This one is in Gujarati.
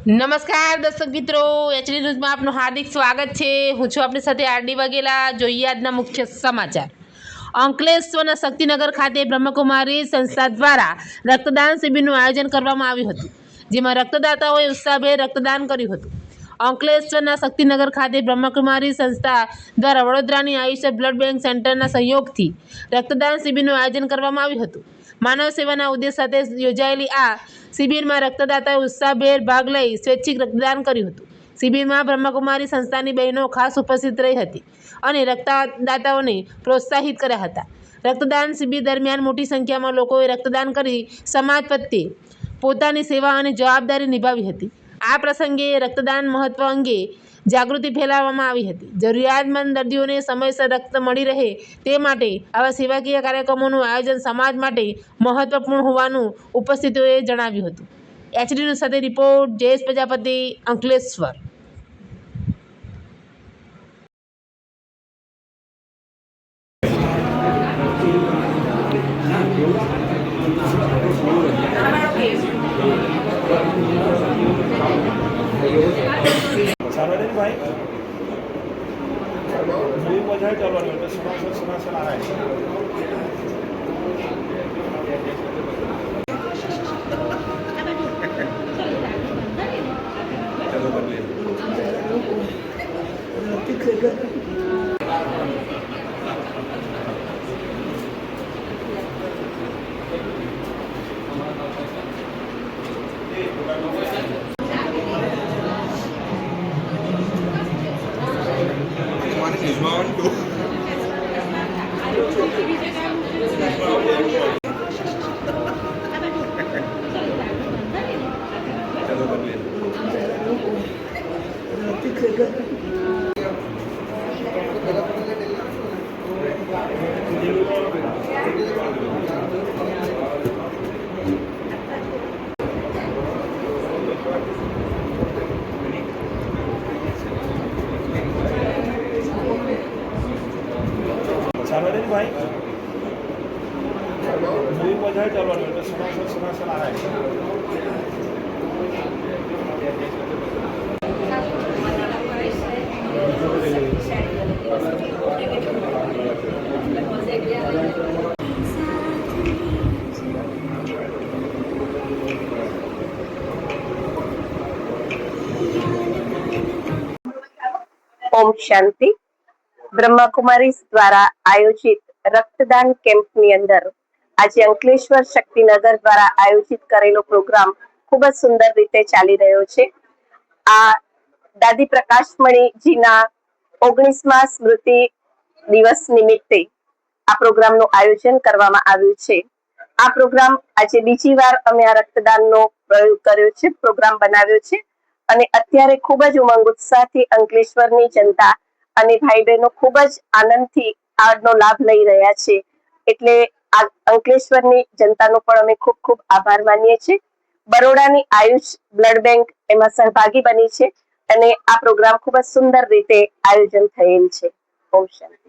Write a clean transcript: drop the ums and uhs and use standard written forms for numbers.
નમસ્કાર દર્શક મિત્રો, એચડી ન્યૂઝમાં આપનું હાર્દિક સ્વાગત છે। હું છું આપણી સાથે આરડી વાઘેલા। જોઈએ આજના મુખ્ય સમાચાર। અંકલેશ્વરના શક્તિનગર ખાતે બ્રહ્મકુમારી સંસ્થા દ્વારા રક્તદાન શિબિરનું આયોજન કરવામાં આવ્યું હતું, જેમાં રક્તદાતાઓએ ઉત્સાહભેર રક્તદાન કર્યું હતું। અંકલેશ્વરના શક્તિનગર ખાતે બ્રહ્મકુમારી સંસ્થા દ્વારા વડોદરાની આયુષ્ય બ્લડ બેંક સેન્ટરના સહયોગથી રક્તદાન શિબિરનું આયોજન કરવામાં આવ્યું હતું। માનવ સેવાના ઉદ્દેશ સાથે યોજાયેલી આ શિબિરમાં રક્તદાતાએ ઉત્સાહભેર ભાગ લઈ સ્વૈચ્છિક રક્તદાન કર્યું હતું। શિબિરમાં બ્રહ્મકુમારી સંસ્થાની બહેનો ખાસ ઉપસ્થિત રહી હતી અને રક્તદાતાઓને પ્રોત્સાહિત કર્યા હતા। રક્તદાન શિબિર દરમિયાન મોટી સંખ્યામાં લોકોએ રક્તદાન કરી સમાજ પ્રત્યે પોતાની સેવા અને જવાબદારી નિભાવી હતી। આ પ્રસંગે રક્તદાન મહત્વ અંગે જાગૃતિ ફેલાવવામાં આવી હતી। જરૂરિયાતમંદ દર્દીઓને સમયસર રક્ત મળી રહે તે માટે આવા સેવાકીય કાર્યક્રમોનું આયોજન સમાજ માટે મહત્વપૂર્ણ હોવાનું ઉપસ્થિતોએ જણાવ્યું હતું। એચડી ન્યૂઝ સાથે રિપોર્ટ જયેશ પ્રજાપતિ, અંકલેશ્વર। सार्वजनिक भाई मूवी बजाय चलो तो सुना आ रहा है। सार्वजनिक भाई मूवी बजाय चलो तो सुना आ रहा है। ओम शांति। બ્રહ્મકુમારી દ્વારા આયોજિત રક્તદાન કેમ્પની અંદર આજે અંકલેશ્વર શક્તિનગર દ્વારા આયોજિત કરેલો પ્રોગ્રામ ખૂબ જ સુંદર રીતે ચાલી રહ્યો છે। આ દાદી પ્રકાશમણીજીના 19મા સ્મૃતિ દિવસ નિમિત્તે આ પ્રોગ્રામનું આયોજન કરવામાં આવ્યું છે। આ પ્રોગ્રામ આજે બીજી વાર અમે આ રક્તદાનનો પ્રયોગ કર્યો છે, પ્રોગ્રામ બનાવ્યો છે અને અત્યારે ખૂબ જ ઉમંગ ઉત્સાહથી અંકલેશ્વરની જનતા અને ભાઈ બહેનો ખૂબ જ આનંદથી આનો લાભ લઈ રહ્યા છે। એટલે આ અંકલેશ્વરની જનતાનો પણ અમે ખૂબ ખૂબ આભાર માનીએ છીએ। બરોડાની આયુષ બ્લડ બેંક એમાં સહભાગી બની છે અને આ પ્રોગ્રામ ખૂબ જ સુંદર રીતે આયોજન થયેલ છે। ઓમ શાંતિ।